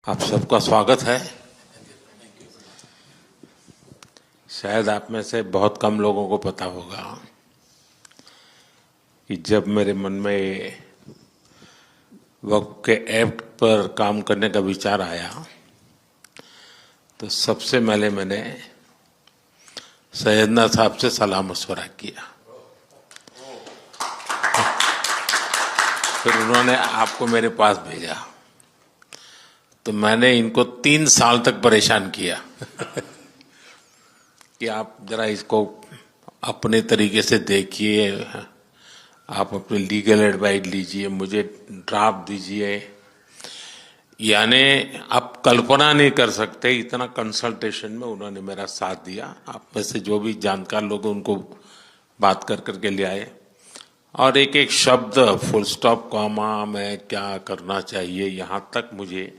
आप सबका स्वागत है। शायद आप में से बहुत कम लोगों को पता होगा कि जब मेरे मन में वक्फ के एक्ट पर काम करने का विचार आया तो सबसे पहले मैंने सैयदना साहब से सलाह मशवरा किया। फिर उन्होंने आपको मेरे पास भेजा तो मैंने इनको 3 साल तक परेशान किया कि आप जरा इसको अपने तरीके से देखिए, आप अपनी लीगल एडवाइस लीजिए, मुझे ड्राफ्ट दीजिए। यानी आप कल्पना नहीं कर सकते इतना कंसल्टेशन में उन्होंने मेरा साथ दिया। आप में से जो भी जानकार लोग उनको बात कर करके ले आए और एक एक शब्द फुल स्टॉप कॉमा में क्या करना चाहिए यहाँ तक मुझे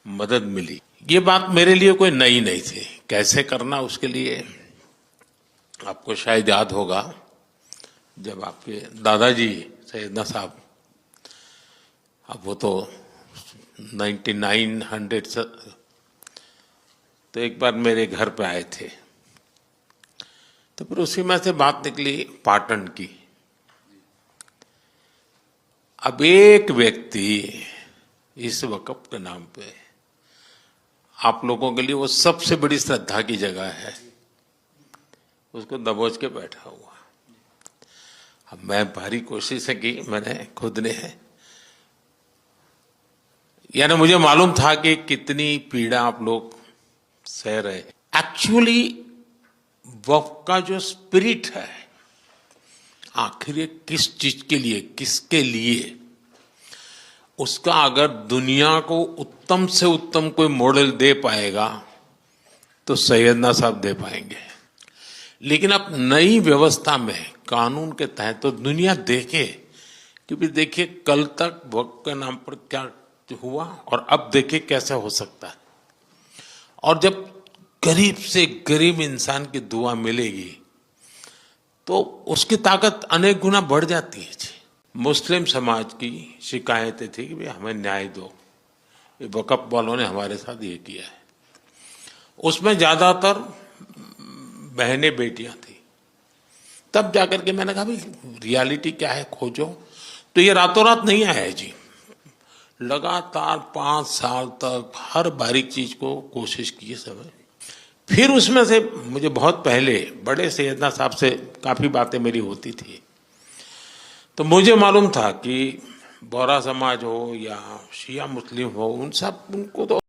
मदद मिली। ये बात मेरे लिए कोई नई नहीं थी, कैसे करना उसके लिए आपको शायद याद होगा जब आपके दादाजी सैयदना साहब, अब वो तो 1900 से तो एक बार मेरे घर पे आए थे तो फिर उसी में से बात निकली पाटन की। अब एक व्यक्ति इस वक़्फ़ के नाम पे आप लोगों के लिए वो सबसे बड़ी श्रद्धा की जगह है, उसको दबोच के बैठा हुआ। अब मैं भारी कोशिश की मैंने खुद ने, यानी मुझे मालूम था कि कितनी पीड़ा आप लोग सह रहे। एक्चुअली वक्फ का जो स्पिरिट है आखिर ये किस चीज के लिए, किसके लिए, उसका अगर दुनिया को उत्तम से उत्तम कोई मॉडल दे पाएगा तो सैयदना साहब दे पाएंगे। लेकिन अब नई व्यवस्था में कानून के तहत तो दुनिया देखे, क्योंकि देखिए कल तक वक्फ के नाम पर क्या हुआ और अब देखिए कैसे हो सकता है। और जब गरीब से गरीब इंसान की दुआ मिलेगी तो उसकी ताकत अनेक गुना बढ़ जाती है। मुस्लिम समाज की शिकायतें थी कि भाई हमें न्याय दो, ये वक़्फ़ वालों ने हमारे साथ ये किया है। उसमें ज्यादातर बहनें बेटियां थी। तब जाकर के मैंने कहा भाई रियलिटी क्या है खोजो। तो ये रातों रात नहीं आया है जी, लगातार 5 साल तक हर बारीक चीज को कोशिश की है सब। फिर उसमें से मुझे बहुत पहले बड़े सैयदना साहब से काफी बातें मेरी होती थी, तो मुझे मालूम था कि बोहरा समाज हो या शिया मुस्लिम हो, उन सब उनको तो